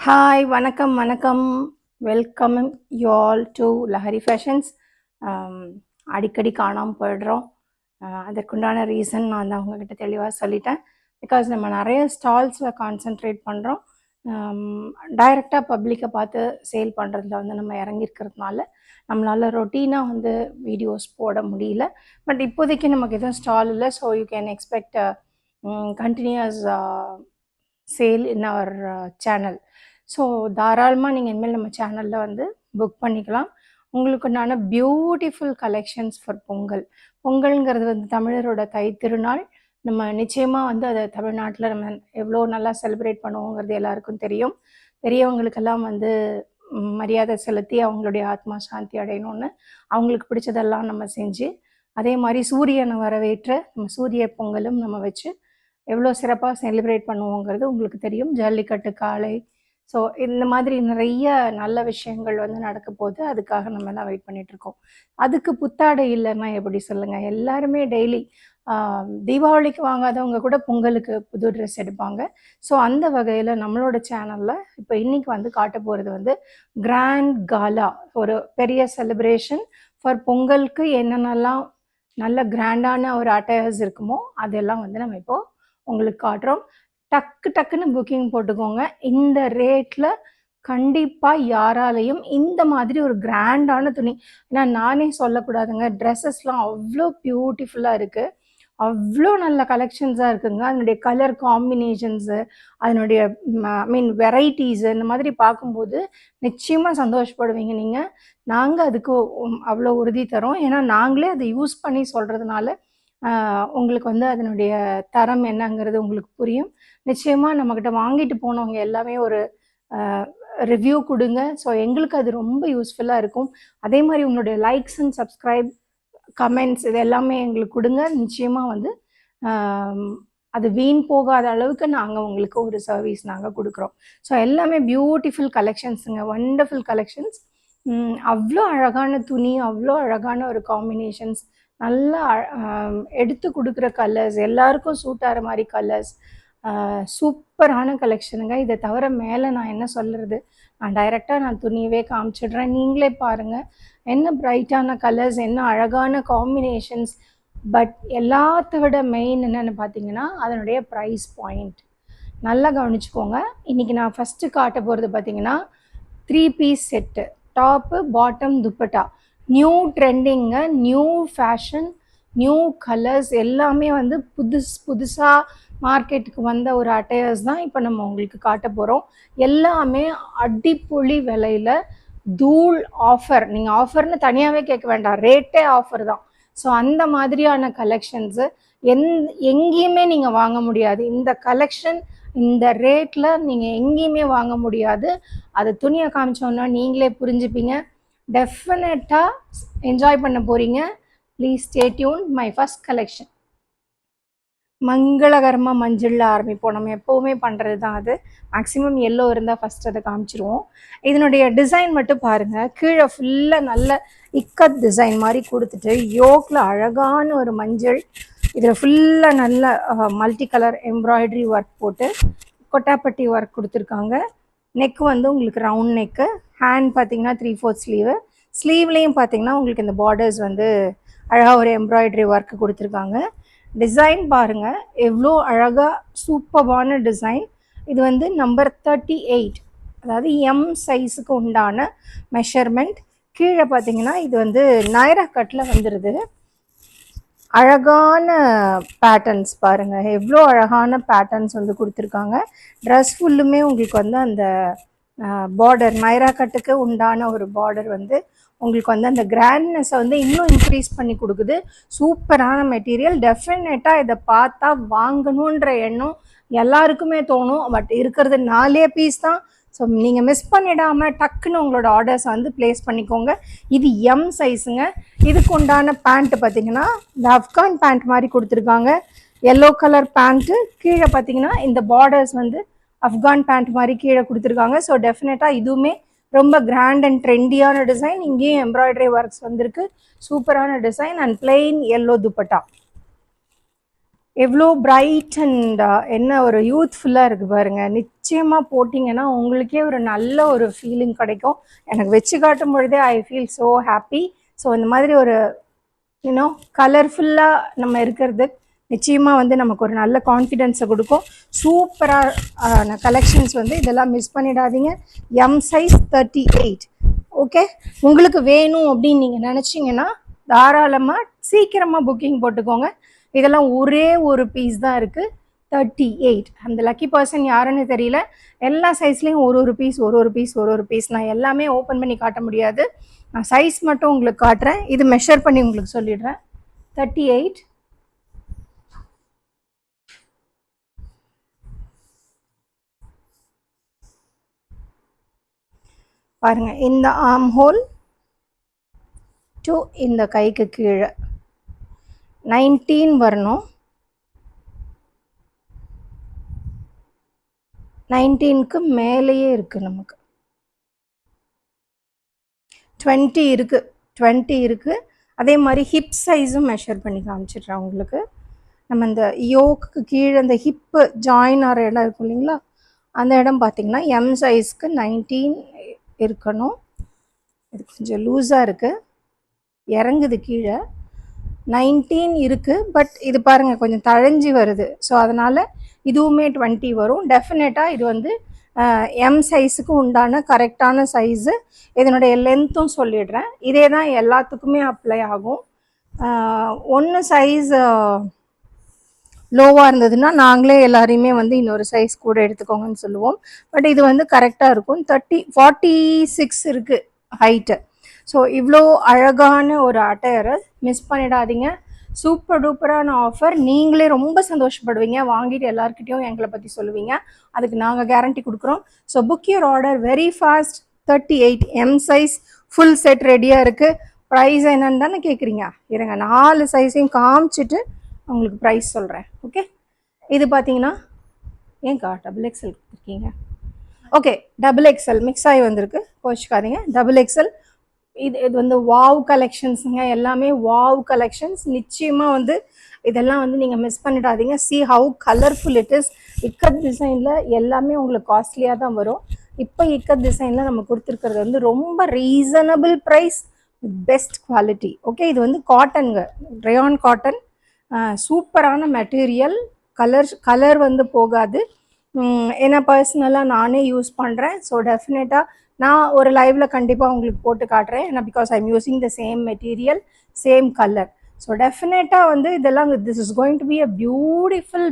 Hi வணக்கம் வணக்கம். Welcome you all to Lahari fashions. அடிக்கடி காணாமல் போயிடுறோம். அதற்குண்டான ரீசன் நான் தான் உங்ககிட்ட தெளிவாக சொல்லிட்டேன். பிகாஸ் நம்ம நிறைய ஸ்டால்ஸில் கான்சென்ட்ரேட் பண்ணுறோம். டைரெக்டாக பப்ளிக்கை பார்த்து சேல் பண்ணுறதுல வந்து நம்ம இறங்கியிருக்கிறதுனால நம்மளால் ரொட்டீனாக வந்து வீடியோஸ் போட முடியல. பட் இப்போதைக்கு நமக்கு எதுவும் ஸ்டால் இல்லை. So you can expect continuous sale in our channel. So தாராளமாக நீங்கள் இனிமேல் நம்ம சேனலில் வந்து புக் பண்ணிக்கலாம். உங்களுக்குண்டான பியூட்டிஃபுல் கலெக்ஷன்ஸ் ஃபார் பொங்கல். பொங்கல்ங்கிறது வந்து தமிழரோட திருநாள். நம்ம நிச்சயமாக வந்து அதை தமிழ்நாட்டில் நம்ம எவ்வளோ நல்லா செலிப்ரேட் பண்ணுவோங்கிறது எல்லாருக்கும் தெரியும். பெரியவங்களுக்கெல்லாம் வந்து மரியாதை செலுத்தி அவங்களுடைய ஆத்மா சாந்தி அடையணும்னு அவங்களுக்கு பிடிச்சதெல்லாம் நம்ம செஞ்சு, அதே மாதிரி சூரியனை வரவேற்ற நம்ம சூரிய பொங்கலும் நம்ம வச்சு எவ்வளோ சிறப்பாக செலிப்ரேட் பண்ணுவோங்கிறது உங்களுக்கு தெரியும். ஜல்லிக்கட்டு காளை, ஸோ இந்த மாதிரி நிறைய நல்ல விஷயங்கள் வந்து நடக்க போது. அதுக்காக நம்ம எல்லாம் வெயிட் பண்ணிகிட்ருக்கோம். அதுக்கு புத்தாடை இல்லைன்னா எப்படி சொல்லுங்கள்? எல்லாருமே டெய்லி தீபாவளிக்கு வாங்காதவங்க கூட பொங்கலுக்கு புது ட்ரெஸ் எடுப்பாங்க. ஸோ அந்த வகையில் நம்மளோட சேனலில் இப்போ இன்றைக்கி வந்து காட்ட போகிறது வந்து கிராண்ட் காலா, ஒரு பெரிய செலிப்ரேஷன் ஃபார் பொங்கலுக்கு என்னென்னலாம் நல்ல கிராண்டான ஒரு அட்டையர்ஸ் இருக்குமோ அதெல்லாம் வந்து நம்ம இப்போது உங்களுக்கு காட்டுறோம். டக்குன்னு புக்கிங் போட்டுக்கோங்க. இந்த ரேட்டில் கண்டிப்பாக யாராலையும் இந்த மாதிரி ஒரு கிராண்டான துணி, ஏன்னா நானே சொல்லக்கூடாதுங்க, ட்ரெஸ்ஸஸ்லாம் அவ்வளோ பியூட்டிஃபுல்லாக இருக்குது, அவ்வளோ நல்ல கலெக்ஷன்ஸாக இருக்குங்க. அதனுடைய கலர் காம்பினேஷன்ஸு, அதனுடைய வெரைட்டிஸு இந்த மாதிரி பார்க்கும்போது நிச்சயமாக சந்தோஷப்படுவீங்க நீங்கள். நாங்கள் அதுக்கு அவ்வளோ உறுதி தரோம். ஏன்னா நாங்களே அதை யூஸ் பண்ணி சொல்கிறதுனால உங்களுக்கு வந்து அதனுடைய தரம் என்னங்கிறது உங்களுக்கு புரியும். நிச்சயமாக நம்மக்கிட்ட வாங்கிட்டு போனவங்க எல்லாமே ஒரு ரிவ்யூ கொடுங்க. ஸோ எங்களுக்கு அது ரொம்ப யூஸ்ஃபுல்லாக இருக்கும். அதே மாதிரி உங்களுடைய லைக்ஸ் அண்ட் சப்ஸ்கிரைப், கமெண்ட்ஸ் இது எல்லாமே எங்களுக்கு கொடுங்க. நிச்சயமாக வந்து அது வீண் போகாத அளவுக்கு நாங்கள் உங்களுக்கு ஒரு சர்வீஸ் நாங்கள் கொடுக்குறோம். ஸோ எல்லாமே பியூட்டிஃபுல் கலெக்ஷன்ஸுங்க, வண்டர்ஃபுல் கலெக்ஷன்ஸ். அவ்வளோ அழகான துணி, அவ்வளோ அழகான ஒரு காம்பினேஷன்ஸ், நல்லா எடுத்து கொடுக்குற கலர்ஸ், எல்லாருக்கும் சூட் ஆகிற மாதிரி கலர்ஸ், சூப்பரான கலெக்ஷனுங்க. இதை தவிர மேலே நான் என்ன சொல்கிறது, நான் துணியவே காமிச்சிடுறேன், நீங்களே பாருங்கள். என்ன பிரைட்டான கலர்ஸ், என்ன அழகான காம்பினேஷன்ஸ். பட் எல்லாத்த விட மெயின் என்னென்னு பார்த்தீங்கன்னா அதனுடைய ப்ரைஸ் பாயிண்ட். நல்லா கவனிச்சுக்கோங்க. இன்றைக்கி நான் ஃபஸ்ட்டு காட்ட போகிறது பார்த்தீங்கன்னா 3 piece set, top bottom dupatta, new trending, new fashion, new colours, எல்லாமே வந்து புதுசாக மார்க்கெட்டுக்கு வந்த ஒரு அட்டையர்ஸ் தான் இப்போ நம்ம உங்களுக்கு காட்ட போகிறோம். எல்லாமே அடிப்பொலி விலையில் தூள் ஆஃபர். நீங்கள் ஆஃபர்னு தனியாகவே கேட்க வேண்டாம், ரேட்டே ஆஃபர் தான். ஸோ அந்த மாதிரியான கலெக்ஷன்ஸு எங்கேயுமே நீங்கள் வாங்க முடியாது. இந்த கலெக்ஷன் இந்த ரேட்டில் நீங்கள் எங்கேயுமே வாங்க முடியாது. அது துணியை காமிச்சோன்னா நீங்களே புரிஞ்சுப்பீங்க. டெஃபினட்டாக என்ஜாய் பண்ண போகிறீங்க. Please stay tune. My first collection மங்களகரமாக மஞ்சளில் ஆரம்பிப்போம். நம்ம எப்போவுமே பண்ணுறது தான் அது. மேக்ஸிமம் எல்லோ இருந்தால் ஃபஸ்ட் அதை காமிச்சிருவோம். இதனுடைய டிசைன் மட்டும் பாருங்கள். கீழே ஃபுல்லாக நல்ல இக்கத் டிசைன் மாதிரி கொடுத்துட்டு யோக்கில் அழகான ஒரு மஞ்சள், இதில் ஃபுல்லாக நல்ல மல்டி கலர் எம்ப்ராய்டரி ஒர்க் போட்டு கொட்டாப்பட்டி ஒர்க் கொடுத்துருக்காங்க. நெக்கு வந்து உங்களுக்கு ரவுண்ட் நெக்கு, ஹேண்ட் பார்த்தீங்கன்னா 3/4 ஸ்லீவு. ஸ்லீவ்லேயும் பார்த்தீங்கன்னா உங்களுக்கு இந்த பார்டர்ஸ் வந்து அழகாக ஒரு எம்ப்ராய்டரி ஒர்க்கு கொடுத்துருக்காங்க. டிசைன் பாருங்கள் எவ்வளோ அழகாக சூப்பரான டிசைன். இது வந்து நம்பர் 38, அதாவது எம் சைஸுக்கு உண்டான மெஷர்மெண்ட். கீழே பார்த்தீங்கன்னா இது வந்து நைரா கட்டில் வந்துடுது. அழகான பேட்டர்ன்ஸ் பாருங்கள், எவ்வளோ அழகான பேட்டர்ன்ஸ் வந்து கொடுத்துருக்காங்க. ட்ரெஸ் ஃபுல்லுமே உங்களுக்கு வந்து அந்த பார்டர், நைரா கட்டுக்கு உண்டான ஒரு பார்டர் வந்து உங்களுக்கு வந்து அந்த கிராண்ட்னஸை வந்து இன்னும் இன்க்ரீஸ் பண்ணி கொடுக்குது. சூப்பரான மெட்டீரியல். டெஃபினட்டாக இதை பார்த்தா வாங்கணுன்ற எண்ணம் எல்லாருக்குமே தோணும். பட் இருக்கிறது 4 பீஸ் தான். ஸோ நீங்கள் மிஸ் பண்ணிடாமல் டக்குன்னு உங்களோட ஆர்டர்ஸை வந்து ப்ளேஸ் பண்ணிக்கோங்க. இது எம் சைஸுங்க. இதுக்கு உண்டான பேண்ட்டு பார்த்தீங்கன்னா இந்த ஆப்கான் பேண்ட் மாதிரி கொடுத்துருக்காங்க. எல்லோ கலர் பேண்ட்டு, கீழே பார்த்தீங்கன்னா இந்த பார்டர்ஸ் வந்து ஆப்கான் பேண்ட் மாதிரி கீழே கொடுத்துருக்காங்க. ஸோ டெஃபினட்டாக இதுவுமே ரொம்ப கிராண்ட் அண்ட் ட்ரெண்டியான டிசைன். இங்கேயும் எம்ப்ராய்டரி ஒர்க்ஸ் வந்திருக்கு. சூப்பரான design and plain yellow dupatta. எவ்வளோ பிரைட் அண்ட் என்ன ஒரு யூத்ஃபுல்லாக இருக்குது பாருங்கள். நிச்சயமாக போட்டிங்கன்னா உங்களுக்கே ஒரு நல்ல ஒரு ஃபீலிங் கிடைக்கும். எனக்கு வச்சு காட்டும் பொழுதே I feel so happy. So இந்த மாதிரி ஒரு கலர்ஃபுல்லாக நம்ம இருக்கிறது நிச்சயமாக வந்து நமக்கு ஒரு நல்ல கான்ஃபிடென்ஸை கொடுக்கும். சூப்பரான கலெக்ஷன்ஸ் வந்து இதெல்லாம் மிஸ் பண்ணிடாதீங்க. M size 38. ஓகே, உங்களுக்கு வேணும் அப்படின்னு நீங்கள் நினச்சிங்கன்னா தாராளமாக சீக்கிரமாக புக்கிங் போட்டுக்கோங்க. இதெல்லாம் ஒரே ஒரு பீஸ் தான் இருக்குது, 38. அந்த லக்கி பர்சன் யாருன்னு தெரியல. எல்லா சைஸ்லேயும் ஒரு பீஸ். நான் எல்லாமே ஓப்பன் பண்ணி காட்ட முடியாது, நான் சைஸ் மட்டும் உங்களுக்கு காட்டுறேன். இது மெஷர் பண்ணி உங்களுக்கு சொல்லிடுறேன். 38. பாருங்க, இந்த ஆர்ம் ஹோல் டு இந்த கைக்கு கீழே 19 வரணும். 19க்கு மேலேயே இருக்குது, நமக்கு 20 இருக்குது. அதே மாதிரி ஹிப் சைஸும் மெஷர் பண்ணி காமிச்சிடுறேன் உங்களுக்கு. நம்ம இந்த யோக்கு கீழே இந்த ஹிப்பு ஜாயின் ஆகிற இடம் இருக்கும் இல்லைங்களா, அந்த இடம் பார்த்திங்கன்னா எம் சைஸ்க்கு 19 இருக்கணும். இது கொஞ்சம் லூஸாக இருக்குது, இறங்குது கீழே. 19 இருக்குது, பட் இது பாருங்கள் கொஞ்சம் தழைஞ்சி வருது. ஸோ அதனால் இதுவுமே 20 வரும். டெஃபினட்டாக இது வந்து எம் சைஸுக்கு உண்டான கரெக்டான சைஸு. இதனுடைய லென்த்தும் சொல்லிடுறேன். இதே தான் எல்லாத்துக்குமே அப்ளை ஆகும். ஒன்று சைஸ் லோவாக இருந்ததுன்னா நாங்களே எல்லாரையுமே வந்து இன்னொரு சைஸ் கூட எடுத்துக்கோங்கன்னு சொல்லுவோம். பட் இது வந்து கரெக்டாக இருக்கும். 46 இருக்குது ஹைட்டு. ஸோ இவ்வளோ அழகான ஒரு அட்டையரை மிஸ் பண்ணிடாதீங்க. சூப்பர் டூப்பரான ஆஃபர். நீங்களே ரொம்ப சந்தோஷப்படுவீங்க, வாங்கிட்டு எல்லாருக்கிட்டையும் எங்களை பற்றி சொல்லுவீங்க. அதுக்கு நாங்கள் கேரண்டி கொடுக்குறோம். So book your order very fast. 38 M size full set ரெடியாக இருக்குது. ப்ரைஸ் என்னன்னு தானே கேட்குறீங்க? இருங்க, 4 சைஸையும் காமிச்சிட்டு உங்களுக்கு ப்ரைஸ் சொல்கிறேன். ஓகே, இது பார்த்தீங்கன்னா ஏங்கா XXL கொடுத்துருக்கீங்க? ஓகே, XXL மிக்ஸ் ஆகி வந்திருக்கு, கோச்சிக்காதீங்க. XXL. இது வந்து வாவ் கலெக்ஷன்ஸுங்க, எல்லாமே வாவ் கலெக்ஷன்ஸ். நிச்சயமாக வந்து இதெல்லாம் வந்து நீங்கள் மிஸ் பண்ணிடாதீங்க. See how colourful it is. Ikat டிசைனில் எல்லாமே உங்களுக்கு காஸ்ட்லியாக தான் வரும். இப்போ இக்கத் டிசைனில் நம்ம கொடுத்துருக்கிறது வந்து ரொம்ப reasonable price, best quality. Okay, இது வந்து காட்டனுங்க, ரயான் காட்டன். சூப்பரான மெட்டீரியல். கலர் வந்து போகாது. ஏன்னா பர்சனலாக நானே யூஸ் பண்ணுறேன். ஸோ டெஃபினட்டாக நான் ஒரு லைவில் கண்டிப்பாக உங்களுக்கு போட்டு காட்டுறேன். ஏன்னா because I am using the same material, same colour. So டெஃபினட்டாக வந்து இதெல்லாம் this is going to be a beautiful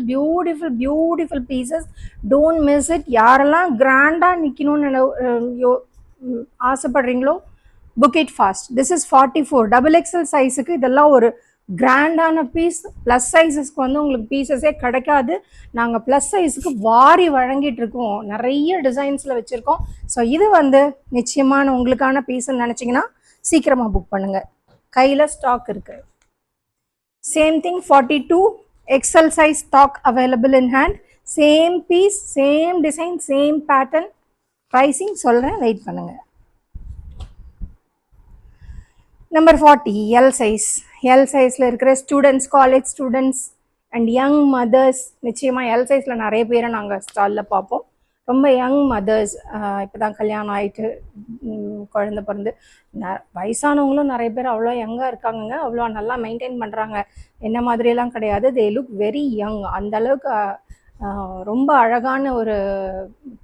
pieces. Don't miss it. யாரெல்லாம் கிராண்டாக நிற்கணும்னு ஆசைப்படுறீங்களோ book it fast. This is 44 XXL சைஸுக்கு இதெல்லாம் ஒரு கிராண்டான பீஸ். ப்ளஸ் சைஸஸ்க்கு வந்து உங்களுக்கு பீசஸே கிடைக்காது. நாங்கள் ப்ளஸ் சைஸுக்கு வாரி வழங்கிட்டு இருக்கோம், நிறைய டிசைன்ஸில் வச்சுருக்கோம். ஸோ இது வந்து நிச்சயமான உங்களுக்கான பீஸ்ன்னு நினச்சிங்கன்னா சீக்கிரமாக புக் பண்ணுங்கள், கையில் ஸ்டாக் இருக்குது. Same thing 42 XL size stock available in hand. Same piece, same design, same pattern. Pricing சொல்கிறேன், வெயிட் பண்ணுங்கள். Number 40 L size. எல் சைஸில் இருக்கிற students, college students and young mothers. நிச்சயமாக எல் சைஸில் நிறைய பேரை நாங்கள் ஸ்டாலில் பார்ப்போம். ரொம்ப யங் மதர்ஸ், இப்போ தான் கல்யாணம் ஆகிட்டு குழந்த பிறந்து வயசானவங்களும் நிறைய பேர் அவ்வளோ யங்காக இருக்காங்கங்க. அவ்வளோ நல்லா மெயின்டைன் பண்ணுறாங்க, என்ன மாதிரியெல்லாம் கிடையாது. They look very young. அந்தளவுக்கு ரொம்ப அழகான ஒரு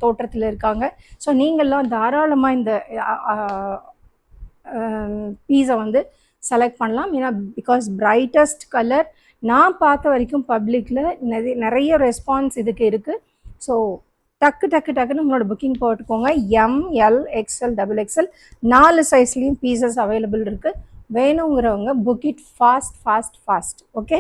தோற்றத்தில் இருக்காங்க. ஸோ நீங்கள்லாம் தாராளமாக இந்த பீஸை வந்து செலக்ட் பண்ணலாம். ஏன்னா பிகாஸ் பிரைட்டஸ்ட் கலர் நான் பார்த்த வரைக்கும் பப்ளிக்கில் நிறைய ரெஸ்பான்ஸ் இதுக்கு இருக்குது. ஸோ டக்குன்னு உங்களோட புக்கிங் போட்டுக்கோங்க. ML XL XXL 4 சைஸ்லேயும் பீசஸ் அவைலபிள் இருக்குது. வேணுங்கிறவங்க புக் இட் ஃபாஸ்ட். ஓகே,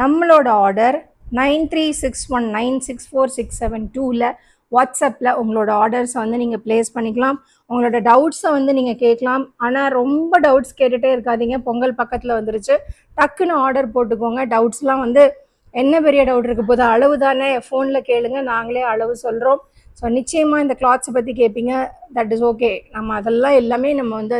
நம்மளோட ஆர்டர் 9361964672ல் வாட்ஸ்அப்பில் உங்களோட ஆர்டர்ஸை வந்து நீங்கள் ப்ளேஸ் பண்ணிக்கலாம். உங்களோட டவுட்ஸை வந்து நீங்கள் கேட்கலாம். ஆனால் ரொம்ப டவுட்ஸ் கேட்டுகிட்டே இருக்காதீங்க, பொங்கல் பக்கத்தில் வந்துருச்சு. டக்குன்னு ஆர்டர் போட்டுக்கோங்க. டவுட்ஸ்லாம் வந்து என்ன பெரிய டவுட் இருக்க போது, அளவு தானே, ஃபோனில் கேளுங்க, நாங்களே அளவு சொல்கிறோம். ஸோ நிச்சயமாக இந்த கிளாத்ஸை பற்றி கேட்பீங்க, தட் இஸ் ஓகே. நம்ம அதெல்லாம் எல்லாமே நம்ம வந்து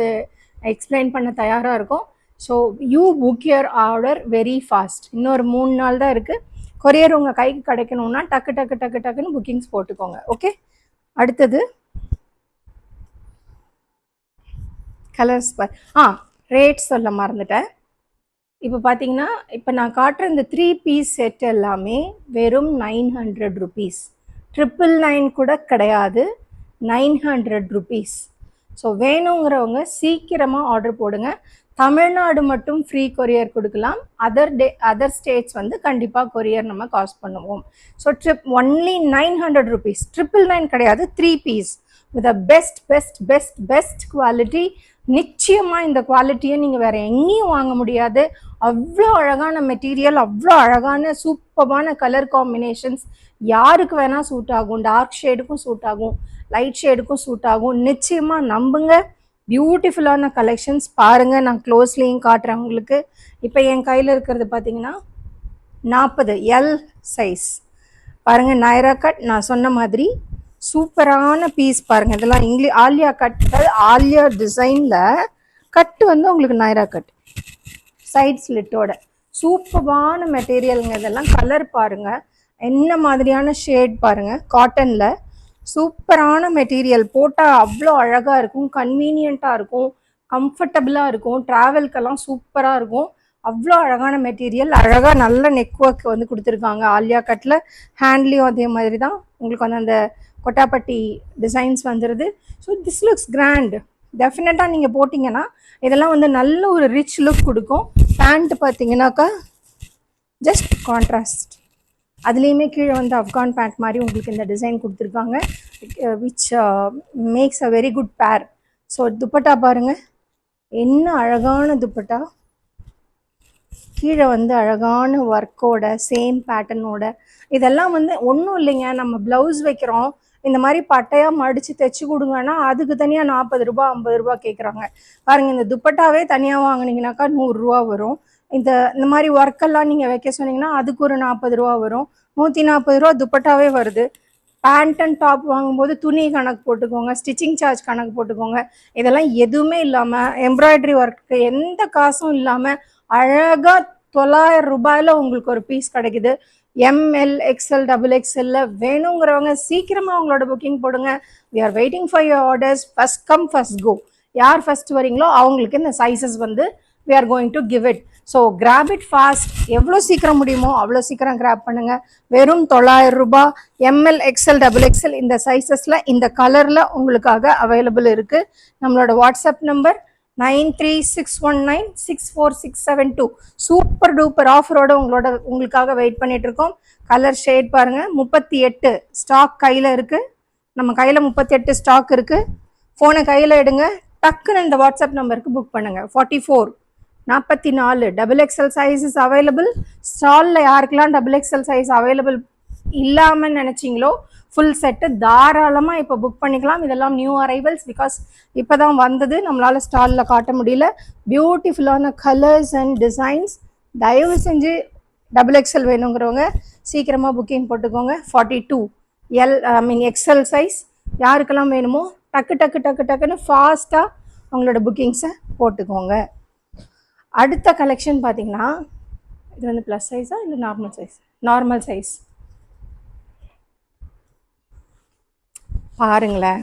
எக்ஸ்பிளைன் பண்ண தயாராக இருக்கோம். So you book your order very fast. இன்னொரு 3 நாள் தான் இருக்குது. கொரியர் உங்கள் கைக்கு கிடைக்கணும்னா டக்கு டக்கு டக்கு டக்குன்னு புக்கிங்ஸ் போட்டுக்கோங்க. ஓகே, அடுத்தது கலர்ஸ் ரேட் சொல்ல மறந்துட்டேன். இப்போ பார்த்தீங்கன்னா இப்போ நான் காட்டுற இந்த 3 பீஸ் செட் எல்லாமே வெறும் 900 ருபீஸ். 999 கூட கிடையாது, 900 ருபீஸ். ஸோ வேணுங்கிறவங்க சீக்கிரமாக ஆர்டர் போடுங்க. தமிழ்நாடு மட்டும் ஃப்ரீ கொரியர் கொடுக்கலாம். அதர் ஸ்டேட்ஸ் வந்து கண்டிப்பாக கொரியர் நம்ம காஸ்ட் பண்ணுவோம். ஸோ ஒன்லி 900 ருபீஸ், 999 கிடையாது. 3 piece with a best best best best quality. நிச்சயமாக இந்த குவாலிட்டியை நீங்கள் வேறு எங்கேயும் வாங்க முடியாது. அவ்வளோ அழகான மெட்டீரியல், அவ்வளோ அழகான சூப்பரான கலர் காம்பினேஷன்ஸ். யாருக்கு வேணால் சூட் ஆகும். டார்க் ஷேடுக்கும் சூட் ஆகும், லைட் ஷேடுக்கும் சூட் ஆகும். நிச்சயமாக நம்புங்க. பியூட்டிஃபுல்லான கலெக்ஷன்ஸ் பாருங்கள். நான் க்ளோஸ்லேயும் காட்டுறேன் உங்களுக்கு. இப்போ என் கையில் இருக்கிறது பார்த்தீங்கன்னா 40 எல் சைஸ். பாருங்கள், நைரா கட். நான் சொன்ன மாதிரி சூப்பரான பீஸ் பாருங்கள். இதெல்லாம் ஆலியா கட், ஆலியா டிசைனில் கட்டு வந்து உங்களுக்கு நைரா கட், சைட் ஸ்லிட்டோட சூப்பரான மெட்டீரியலுங்க. இதெல்லாம் கலர் பாருங்கள், என்ன மாதிரியான ஷேட் பாருங்கள். காட்டனில் சூப்பரான மெட்டீரியல், போட்டால் அவ்வளோ அழகாக இருக்கும், கன்வீனியண்ட்டாக இருக்கும், கம்ஃபர்டபுளாக இருக்கும், ட்ராவல்கெல்லாம் சூப்பராக இருக்கும். அவ்வளோ அழகான மெட்டீரியல், அழகாக நல்ல நெக் ஒர்க் வந்து கொடுத்துருக்காங்க ஆலியா கட்டில். ஹேண்ட்லேயும் அதே மாதிரி தான் உங்களுக்கு வந்து அந்த கொட்டாப்பட்டி டிசைன்ஸ் வந்துடுது. So this looks grand. டெஃபினட்டாக நீங்கள் போட்டிங்கன்னா இதெல்லாம் வந்து நல்ல ஒரு ரிச் லுக் கொடுக்கும். பேண்ட் பார்த்தீங்கன்னாக்கா ஜஸ்ட் கான்ட்ராஸ்ட். அதுலேயுமே கீழே வந்து அஃப்கான் பேண்ட் மாதிரி உங்களுக்கு இந்த டிசைன் கொடுத்துருக்காங்க, which makes a very good பேர். ஸோ துப்பட்டா பாருங்கள், என்ன அழகான துப்பட்டா. கீழே வந்து அழகான ஒர்க்கோட, சேம் பேட்டர்னோட. இதெல்லாம் வந்து ஒன்றும் இல்லைங்க, நம்ம ப்ளவுஸ் வைக்கிறோம், இந்த மாதிரி பட்டையாக மடித்து தைச்சி கொடுங்கன்னா அதுக்கு தனியாக 40 ரூபா 50 ரூபா கேட்குறாங்க. பாருங்கள், இந்த துப்பட்டாவே தனியாக வாங்கினீங்கனாக்கா 100 ரூபா வரும். இந்த மாதிரி ஒர்க்கெல்லாம் நீங்கள் வைக்க சொன்னீங்கன்னா அதுக்கு ஒரு 40 ரூபா வரும். 140 ரூபா துப்பட்டாவே வருது. பேண்ட் அண்ட் டாப் வாங்கும்போது துணி கணக்கு போட்டுக்கோங்க, ஸ்டிச்சிங் சார்ஜ் கணக்கு போட்டுக்கோங்க. இதெல்லாம் எதுவுமே இல்லாமல், எம்ப்ராய்டரி ஒர்க்கு எந்த காசும் இல்லாமல் அழகாக 900 ரூபாயில் உங்களுக்கு ஒரு பீஸ் கிடைக்குது. எம்எல் எக்ஸ்எல் டபுள் எக்ஸ்எல்ல வேணுங்கிறவங்க சீக்கிரமாக அவங்களோட புக்கிங் போடுங்க. We are waiting for your orders. First come first go. யார் ஃபஸ்ட் வரீங்களோ அவங்களுக்கு இந்த சைஸஸ் வந்து we are going to give it. So grab it fast. எவ்வளோ சீக்கிரம் முடியுமோ அவ்வளோ சீக்கிரம் கிராப் பண்ணுங்க. வெறும் 900 ரூபாய். எம்எல் எக்ஸ்எல் டபுள் எக்ஸ்எல் இந்த சைஸஸில் இந்த கலரில் உங்களுக்காக அவைலபிள் இருக்குது. நம்மளோட வாட்ஸ்அப் நம்பர் 9361964672. சூப்பர் டூப்பர் ஆஃபரோடு உங்களுக்காக வெயிட் பண்ணிட்டு இருக்கோம். கலர் ஷேட் பாருங்கள், 38 ஸ்டாக் கையில் இருக்குது. நம்ம கையில் 38 ஸ்டாக் இருக்குது. ஃபோனை கையில் எடுங்க, டக்குன்னு இந்த வாட்ஸ்அப் நம்பருக்கு புக் பண்ணுங்கள். 44 double XL size is available. ஸ்டாலில் யாருக்கெல்லாம் டபுள் எக்ஸ்எல் சைஸ் அவைலபிள் இல்லாமல் நினச்சிங்களோ ஃபுல் செட்டு தாராளமாக இப்போ புக் பண்ணிக்கலாம். இதெல்லாம் நியூ அரைவல்ஸ், பிகாஸ் இப்போ தான் வந்தது, நம்மளால் ஸ்டாலில் காட்ட முடியல. பியூட்டிஃபுல்லான கலர்ஸ் அண்ட் டிசைன்ஸ். தயவு செஞ்சு டபுள் எக்ஸ்எல் வேணுங்கிறவங்க சீக்கிரமாக புக்கிங் போட்டுக்கோங்க. 42 எக்ஸ்எல் சைஸ் யாருக்கெல்லாம் வேணுமோ டக்கு டக்கு டக்கு டக்குன்னு ஃபாஸ்ட்டாக அவங்களோட புக்கிங்ஸை போட்டுக்கோங்க. அடுத்த கலெக்ஷன் பார்த்தீங்கன்னா இது வந்து ப்ளஸ் சைஸா இல்லை நார்மல் சைஸ்? நார்மல் சைஸ் பாருங்களேன்.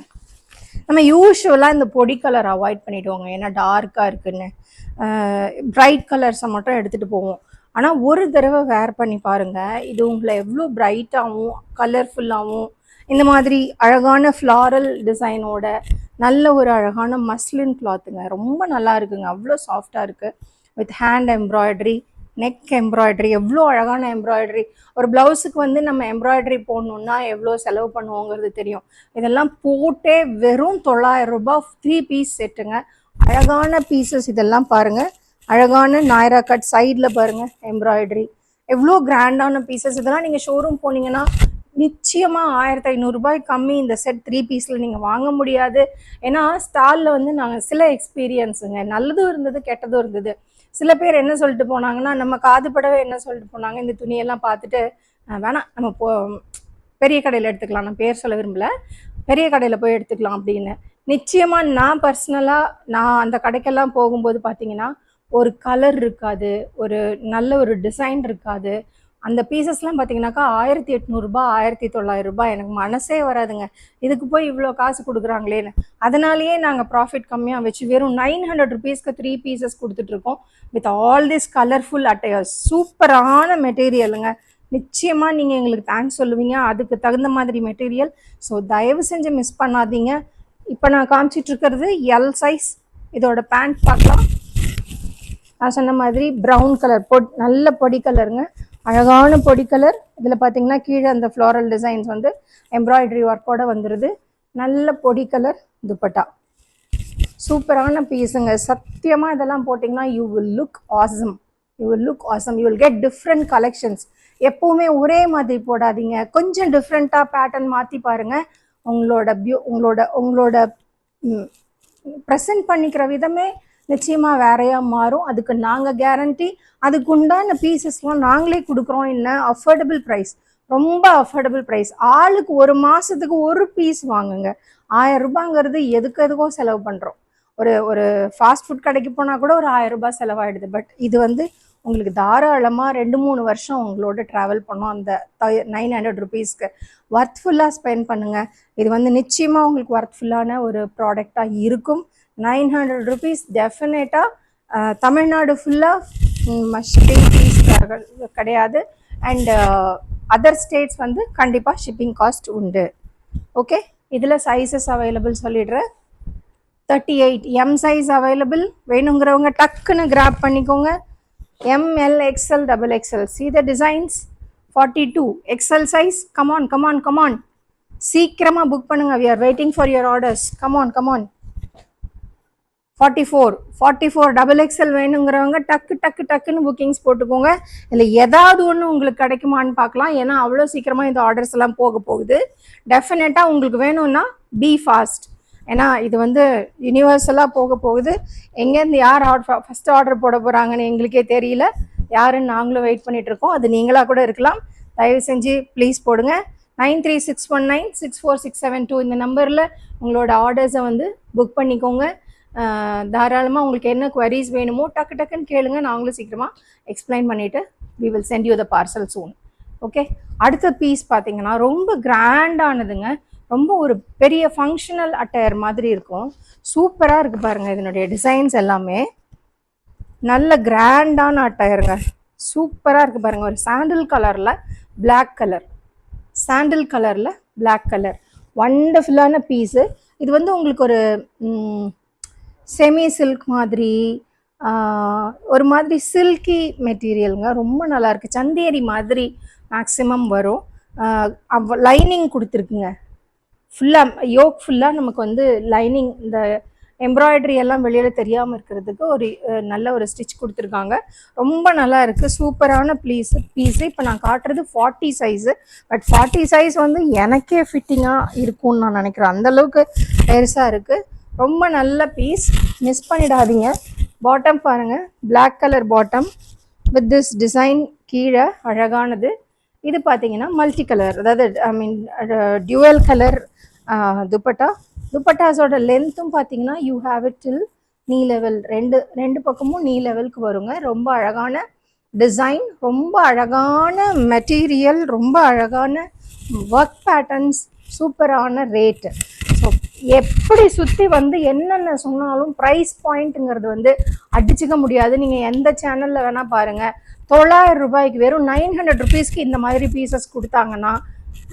நம்ம யூஸ்வலாக இந்த பொடி கலர் அவாய்ட் பண்ணிவிடுவோங்க, ஏன்னா டார்க்காக இருக்குன்னு. ப்ரைட் கலர்ஸை மட்டும் எடுத்துகிட்டு போவோம். ஆனால் ஒரு தடவை வேர் பண்ணி பாருங்கள், இது உங்களை எவ்வளோ ப்ரைட்டாகவும் கலர்ஃபுல்லாகவும் இந்த மாதிரி அழகான ஃப்ளாரல் டிசைனோட நல்ல ஒரு அழகான மஸ்லின் கிளாத்துங்க. ரொம்ப நல்லா இருக்குங்க, அவ்வளோ சாஃப்டாக இருக்குது. With hand embroidery, neck embroidery, எவ்வளோ அழகான எம்ப்ராய்டரி. ஒரு ப்ளவுஸுக்கு வந்து நம்ம எம்ப்ராய்டரி போடணுன்னா எவ்வளோ செலவு பண்ணுவோங்கிறது தெரியும். இதெல்லாம் போட்டே வெறும் 900 ரூபாய் 3 பீஸ் செட்டுங்க. அழகான பீசஸ் இதெல்லாம் பாருங்கள். அழகான நாயரா கட் சைடில் பாருங்கள் எம்ப்ராய்டரி, எவ்வளோ கிராண்டான பீசஸ். இதெல்லாம் நீங்கள் ஷோரூம் போனீங்கன்னா நிச்சயமாக 1500 ரூபாய் கம்மி இந்த செட் 3 பீஸில் நீங்கள் வாங்க முடியாது. ஏன்னா ஸ்டாலில் வந்து நாங்கள் சில எக்ஸ்பீரியன்ஸுங்க, நல்லதும் இருந்தது கெட்டதும் இருந்தது. சில பேர் என்ன சொல்லிட்டு போனாங்கன்னா, நம்ம காதுபடவே என்ன சொல்லிட்டு போனாங்க, இந்த துணியெல்லாம் பார்த்துட்டு வேணாம் நம்ம பெரிய கடையில் எடுத்துக்கலாம், நான் பேர் சொல்ல விரும்பல, பெரிய கடையில் போய் எடுத்துக்கலாம் அப்படின்னு. நிச்சயமாக நான் பர்சனலாக நான் அந்த கடைக்கெல்லாம் போகும்போது பார்த்தீங்கன்னா ஒரு கலர் இருக்காது, ஒரு நல்ல ஒரு டிசைன் இருக்காது. அந்த பீசஸ்லாம் பார்த்தீங்கன்னாக்கா 1800 1900 எனக்கு மனசே வராதுங்க. இதுக்கு போய் இவ்வளோ காசு கொடுக்குறாங்களேன்னு. அதனாலேயே நாங்கள் ப்ராஃபிட் கம்மியாக வச்சு வெறும் 900 ருபீஸ்க்கு 3 பீசஸ் கொடுத்துட்ருக்கோம் with all this colourful attires. சூப்பரான மெட்டீரியலுங்க. நிச்சயமாக நீங்கள் எங்களுக்கு தேங்க்ஸ் சொல்லுவீங்க. அதுக்கு தகுந்த மாதிரி மெட்டீரியல். ஸோ தயவு செஞ்சு மிஸ் பண்ணாதீங்க. இப்போ நான் காமிச்சிட்ருக்கிறது எல் சைஸ். இதோட பேண்ட் பார்க்கலாம். நான் சொன்ன மாதிரி ப்ரௌன் கலர் நல்ல பொடி கலருங்க, அழகான பொடி கலர். இதில் பார்த்தீங்கன்னா கீழே அந்த ஃப்ளோரல் டிசைன்ஸ் வந்து எம்ப்ராய்டரி ஒர்க்கோட வந்துடுது. நல்ல பொடி கலர் துப்பட்டா. சூப்பரான பீஸுங்க. சத்தியமாக இதெல்லாம் போட்டிங்கன்னா you will look awesome. You will get different collections. எப்போவுமே ஒரே மாதிரி போடாதீங்க, கொஞ்சம் டிஃப்ரெண்ட்டாக பேட்டர்ன் மாற்றி பாருங்கள். உங்களோட ப்ரெசென்ட் பண்ணிக்கிற விதமே நிச்சயமாக வேறையாக மாறும். அதுக்கு நாங்கள் கேரண்டி. அதுக்கு உண்டான பீசஸ்லாம் நாங்களே கொடுக்குறோம். என்ன அஃபோர்டபுள் ப்ரைஸ், ரொம்ப அஃபோர்டபுள் ப்ரைஸ். ஆளுக்கு ஒரு மாதத்துக்கு ஒரு பீஸ் வாங்குங்க. 1000 ரூபாங்கிறது எதுக்கோ செலவு பண்ணுறோம். ஒரு ஃபாஸ்ட் ஃபுட் கடைக்கு போனால் கூட ஒரு 1000 ரூபாய் செலவாயிடுது. பட் இது வந்து உங்களுக்கு தாராளமாக 2-3 வருஷம் உங்களோட ட்ராவல் பண்ணோம். அந்த 900 ருபீஸ்க்கு ஒர்த்ஃபுல்லாக ஸ்பெண்ட் பண்ணுங்கள். இது வந்து நிச்சயமாக உங்களுக்கு ஒர்த்ஃபுல்லான ஒரு ப்ராடக்டாக இருக்கும். 900 ருபீஸ் டெஃபினட்டாக தமிழ்நாடு ஃபுல்லாக ஷிப்பிங் ஃபீஸ் கிடையாது. அண்ட் அதர் ஸ்டேட்ஸ் வந்து கண்டிப்பாக ஷிப்பிங் காஸ்ட் உண்டு. ஓகே, இதில் சைஸஸ் அவைலபிள் சொல்லிடுறேன். 38 எம் சைஸ் அவைலபிள். வேணுங்கிறவங்க டக்குன்னு கிராப் பண்ணிக்கோங்க. ML, XL, XXL. See the designs. 42 XL size. Come on. சீக்கிரமா புக் பண்ணுங்க. We are waiting for your orders. Come on. 44 XXL வேணுங்கிறவங்க டக்குன்னு புக்கிங்ஸ் போட்டுக்கோங்க. இல்லை ஏதாவது ஒன்று உங்களுக்கு கிடைக்குமான்னு பார்க்கலாம். ஏன்னா அவ்வளோ சீக்கிரமாக இந்த ஆர்டர்ஸ் எல்லாம் போகுது. டெஃபினட்டாக உங்களுக்கு வேணும்னா பி ஃபாஸ்ட். ஏன்னா இது வந்து யூனிவர்சலாக போகுது. எங்கேருந்து யார் ஃபஸ்ட்டு ஆர்டர் போட போகிறாங்கன்னு எங்களுக்கே தெரியல. யாருன்னு நாங்களும் வெயிட் பண்ணிகிட்ருக்கோம். அது நீங்களாக கூட இருக்கலாம். தயவு செஞ்சு ப்ளீஸ் போடுங்க. 9361964672 இந்த நம்பரில் உங்களோட ஆர்டர்ஸை வந்து புக் பண்ணிக்கோங்க. தாராளமாக உங்களுக்கு என்ன குவரிஸ் வேணுமோ டக்குன்னு கேளுங்க. நாங்களும் சீக்கிரமாக எக்ஸ்பிளைன் பண்ணிவிட்டு we will send you the parcel soon. Okay, அடுத்த பீஸ் பார்த்தீங்கன்னா ரொம்ப கிராண்டானதுங்க. ரொம்ப ஒரு பெரிய ஃபங்க்ஷனல் அட்டையர் மாதிரி இருக்கும். சூப்பராக இருக்குது பாருங்கள். இதனுடைய டிசைன்ஸ் எல்லாமே நல்ல கிராண்டான அட்டையருங்க. சூப்பராக இருக்குது பாருங்கள். ஒரு சாண்டில் கலரில் பிளாக் கலர் வண்டர்ஃபுல்லான பீஸு. இது வந்து உங்களுக்கு ஒரு செமி சில்க் மாதிரி, ஒரு மாதிரி சில்கி மெட்டீரியலுங்க. ரொம்ப நல்லாயிருக்கு. சந்தேரி மாதிரி மேக்ஸிமம் வரும். லைனிங் கொடுத்துருக்குங்க. யோக் ஃபுல்லாக நமக்கு வந்து லைனிங், இந்த எம்ப்ராய்டரி எல்லாம் வெளியில் தெரியாமல் இருக்கிறதுக்கு ஒரு நல்ல ஒரு ஸ்டிச் கொடுத்துருக்காங்க. ரொம்ப நல்லா இருக்குது. சூப்பரான பீஸு. இப்போ நான் காட்டுறது 40 சைஸு. பட் 40 சைஸ் வந்து எனக்கே ஃபிட்டிங்காக இருக்கும்னு நான் நினைக்கிறேன். அந்தளவுக்கு பெருசாக இருக்குது. ரொம்ப நல்ல பீஸ், மிஸ் பண்ணிடாதீங்க. பாட்டம் பாருங்கள், black colour bottom with this design. கீழே அழகானது. இது பார்த்தீங்கன்னா மல்டி கலர், அதாவது டியூவல் கலர் துப்பட்டாஸோட லென்த்தும் பார்த்தீங்கன்னா யூ ஹாவ் இட் டில் நீ லெவல். ரெண்டு பக்கமும் நீ லெவலுக்கு வருங்க. ரொம்ப அழகான டிசைன், ரொம்ப அழகான மெட்டீரியல், ரொம்ப அழகான ஒர்க் பேட்டர்ன்ஸ், சூப்பரான ரேட்டு. ஸோ எப்படி சுற்றி வந்து என்னென்ன சொன்னாலும் ப்ரைஸ் பாயிண்ட்டுங்கிறது வந்து அடிச்சுக்க முடியாது. நீங்கள் எந்த சேனலில் வேணால் பாருங்கள். 900 ரூபாய்க்கு வெறும் 900 ருபீஸ்க்கு இந்த மாதிரி பீசஸ் கொடுத்தாங்கன்னா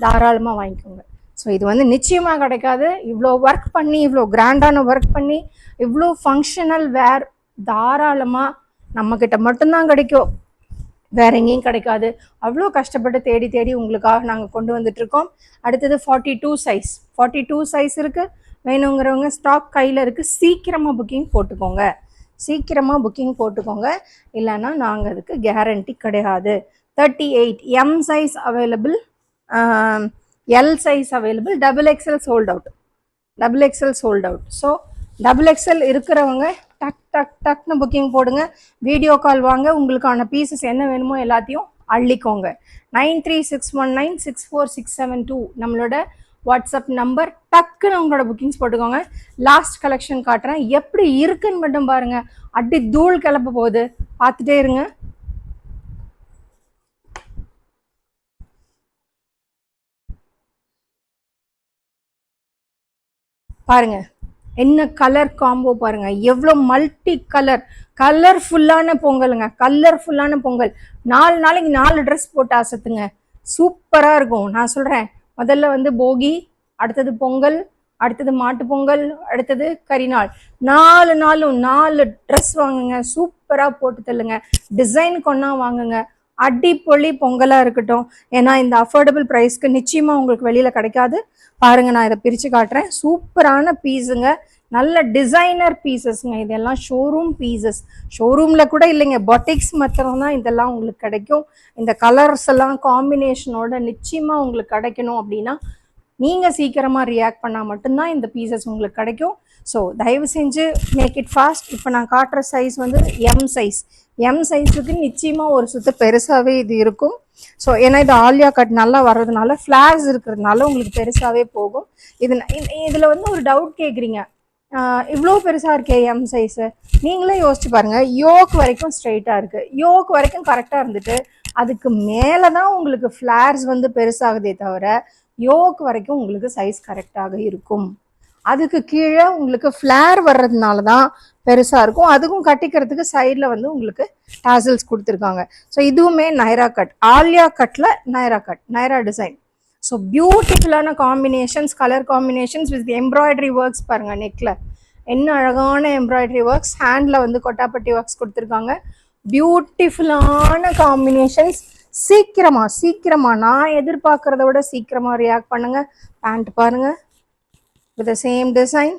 தாராளமாக வாங்கிக்கோங்க. ஸோ இது வந்து நிச்சயமாக கிடைக்காது. இவ்வளோ ஒர்க் பண்ணி, இவ்வளோ கிராண்டான ஒர்க் பண்ணி, இவ்வளோ ஃபங்க்ஷனல் வேர் தாராளமாக நம்மக்கிட்ட மட்டும்தான் கிடைக்கும், வேற எங்கேயும் கிடைக்காது. அவ்வளோ கஷ்டப்பட்டு தேடி உங்களுக்காக நாங்கள் கொண்டு வந்துட்ருக்கோம். அடுத்தது 42 சைஸ் இருக்குது. வேணுங்கிறவங்க ஸ்டாக் கையில் இருக்குது. சீக்கிரமாக புக்கிங் போட்டுக்கோங்க. இல்லைன்னா நாங்கள் அதுக்கு கேரண்டி கிடையாது. 38 M size available, L size available, XXL sold out. So XXL இருக்கிறவங்க டக்னு புக்கிங் போடுங்க. வீடியோ கால் வாங்க. உங்களுக்கான பீசஸ் என்ன வேணுமோ எல்லாத்தையும் அள்ளிக்கோங்க. 9361964672 நம்மளோட வாட்ஸ்அப் நம்பர். டக்குன்னு உங்களோட புக்கிங்ஸ் போட்டுக்கோங்க. லாஸ்ட் கலெக்ஷன் காட்டுறேன், எப்படி இருக்குன்னு மட்டும் பாருங்க. அடி தூள் கிளப்ப போகுது, பார்த்துட்டே இருங்க. பாருங்க என்ன கலர் காம்போ பாருங்க, எவ்வளோ மல்டி கலர், கலர்ஃபுல்லான பொங்கலுங்க, கலர்ஃபுல்லான பொங்கல். 4 நாளைக்கு 4 ட்ரெஸ் போட்டு அசத்துங்க, சூப்பராக இருக்கும். நான் சொல்கிறேன், முதல்ல வந்து போகி, அடுத்தது பொங்கல், அடுத்தது மாட்டு பொங்கல், அடுத்தது கரிநாள். 4 நாளும் 4 ட்ரெஸ் வாங்குங்க, சூப்பராக போட்டு தள்ளுங்க. டிசைன் கொண்டா வாங்குங்க, அடிப்பொலி பொங்கலாக இருக்கட்டும். ஏன்னா இந்த அஃபோர்டபுள் ப்ரைஸ்க்கு நிச்சயமாக உங்களுக்கு வெளியில் கிடைக்காது. பாருங்க, நான் இதை பிரித்து காட்டுறேன். சூப்பரான பீஸுங்க, நல்ல டிசைனர் பீசஸ்ங்க. இதெல்லாம் ஷோரூம் பீசஸ், ஷோரூமில் கூட இல்லைங்க, பொட்டிக்ஸ் மாத்திரம் தான் இதெல்லாம் உங்களுக்கு கிடைக்கும். இந்த கலர்ஸ் எல்லாம் காம்பினேஷனோட நிச்சயமாக உங்களுக்கு கிடைக்கணும் அப்படின்னா நீங்கள் சீக்கிரமாக ரியாக்ட் பண்ணால் மட்டும்தான் இந்த பீசஸ் உங்களுக்கு கிடைக்கும். ஸோ தயவு செஞ்சு மேக் இட் ஃபாஸ்ட். இப்போ நான் காட்டுற சைஸ் வந்து எம் சைஸ். எம் சைஸுக்கு நிச்சயமாக ஒரு சுற்று பெருசாகவே இது இருக்கும். ஸோ ஏன்னா இது ஆலியா கட் நல்லா வர்றதுனால, ஃப்ளார்ஸ் இருக்கிறதுனால உங்களுக்கு பெருசாகவே போகும். இதில் வந்து ஒரு டவுட் கேட்குறீங்க, இவ்வளோ பெருசாக இருக்கே எம் சைஸு. நீங்களே யோசிச்சு பாருங்கள், யோக் வரைக்கும் ஸ்ட்ரைட்டாக இருக்குது, யோக் வரைக்கும் கரெக்டாக இருந்துட்டு அதுக்கு மேலே தான் உங்களுக்கு ஃப்ளார்ஸ் வந்து பெருசாகுதே தவிர யோக் வரைக்கும் உங்களுக்கு சைஸ் கரெக்டாக இருக்கும். அதுக்கு கீழே உங்களுக்கு ஃப்ளேர் வர்றதுனால தான் பெருசாக இருக்கும். அதுக்கும் கட்டிக்கிறதுக்கு சைடில் வந்து உங்களுக்கு டாசல்ஸ் கொடுத்துருக்காங்க. ஸோ இதுவுமே நைரா கட், ஆலியா கட்டில் Naira cut, Naira design. So பியூட்டிஃபுல்லான combinations, colour combinations with embroidery works. பாருங்கள், நெக்கில் என்ன அழகான எம்ப்ராய்டரி ஒர்க்ஸ், ஹேண்டில் வந்து கொட்டாப்பட்டி ஒர்க்ஸ் கொடுத்துருக்காங்க. பியூட்டிஃபுல்லான காம்பினேஷன்ஸ். சீக்கிரமா நான் எதிர்பார்க்கறத விட சீக்கிரமா ரியாக்ட் பண்ணுங்க. பேண்ட் பாருங்க, with the same design,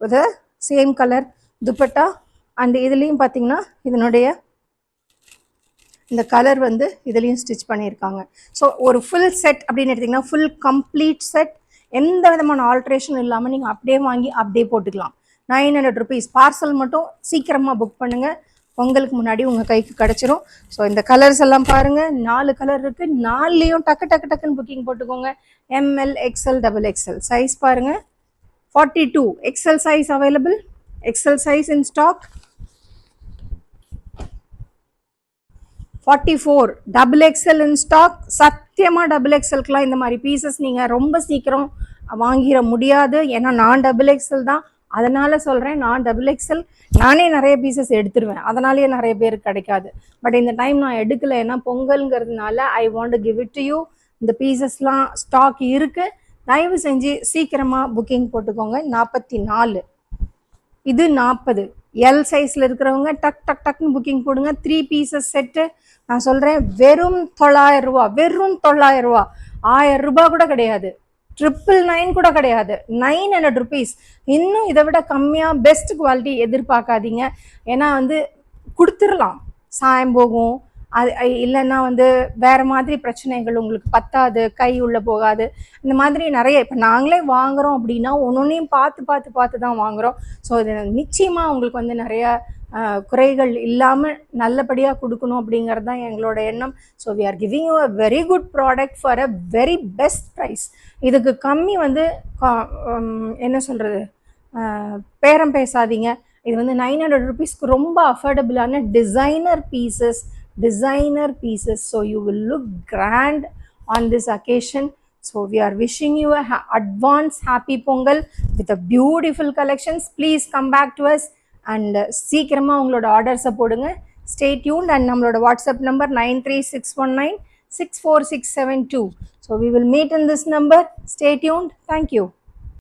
with the same color dupatta. And இதுலேயும் பார்த்தீங்கன்னா இதனுடைய இந்த கலர் வந்து இதுலேயும் ஸ்டிச் பண்ணியிருக்காங்க. ஸோ ஒரு ஃபுல் செட் அப்படின்னு எடுத்திங்கன்னா ஃபுல் கம்ப்ளீட் செட், எந்த விதமான ஆல்ட்ரேஷன் இல்லாமல் நீங்கள் அப்படியே வாங்கி அப்படியே போட்டுக்கலாம். 900 rupees. பார்சல் மட்டும் சீக்கிரமாக புக் பண்ணுங்கள், பொங்கலுக்கு முன்னாடி உங்கள் கைக்கு கிடச்சிரும். ஸோ இந்த கலர்ஸ் எல்லாம் பாருங்கள், 4 கலர் இருக்குது. 4லேயும் டக்குன்னு புக்கிங் போட்டுக்கோங்க. ML, XL, XXL சைஸ் பாருங்கள். 42 XL size available, XL size in stock. 44 XXL in stock. சத்தியமாக XXLக்குலாம் இந்த மாதிரி பீசஸ் நீங்கள் ரொம்ப சீக்கிரம் வாங்கிட முடியாது. ஏன்னா நான் XXL தான், அதனால் சொல்கிறேன். நான் XXL நானே நிறைய பீசஸ் எடுத்துருவேன், அதனாலேயே நிறைய பேருக்கு கிடைக்காது. பட் இந்த டைம் நான் எடுக்கலை, ஏன்னா பொங்கல்ங்கிறதுனால I want to give it to you. இந்த பீசஸ்லாம் ஸ்டாக் இருக்குது, தயவு செஞ்சு சீக்கிரமாக புக்கிங் போட்டுக்கோங்க. 44, இது 40. எல் சைஸில் இருக்கிறவங்க டக்குன்னு புக்கிங் போடுங்க. 3 பீசஸ் செட்டு நான் சொல்கிறேன், வெறும் 900 ரூபா, வெறும் 900 ரூபா. 1000 ரூபா கூட கிடையாது, 999 கூட கிடையாது, 900 rupees. இன்னும் இதை விட கம்மியாக பெஸ்ட் குவாலிட்டி எதிர்பார்க்காதீங்க. ஏன்னா வந்து கொடுத்துடலாம், சாயம் போகும், அது இல்லைன்னா வந்து வேறு மாதிரி பிரச்சனைகள், உங்களுக்கு பத்தாது, கை உள்ளே போகாது, இந்த மாதிரி நிறைய. இப்போ நாங்களே வாங்குகிறோம் அப்படின்னா ஒன்னொன்னையும் பார்த்து தான் வாங்குகிறோம். ஸோ இது நிச்சயமாக உங்களுக்கு வந்து நிறையா குறைகள் இல்லாமல் நல்லபடியாக கொடுக்கணும் அப்படிங்கிறது தான் எங்களோட எண்ணம். So we are giving you a very good product for a very best price. இதுக்கு கம்மி வந்து என்ன சொல்கிறது, பேரம் பேசாதீங்க. இது வந்து 900 rupeesக்கு ரொம்ப அஃபோர்டபுளான designer pieces, so you will look grand on this occasion. So we are wishing you a advance happy Pongal with a beautiful collections. Please come back to us and சீக்கிரமா உங்களோட ஆர்டர்ஸை போடுங்க. Stay tuned. and நம்மளோட WhatsApp number 93619 64672. So we will meet in this number. Stay tuned. Thank you.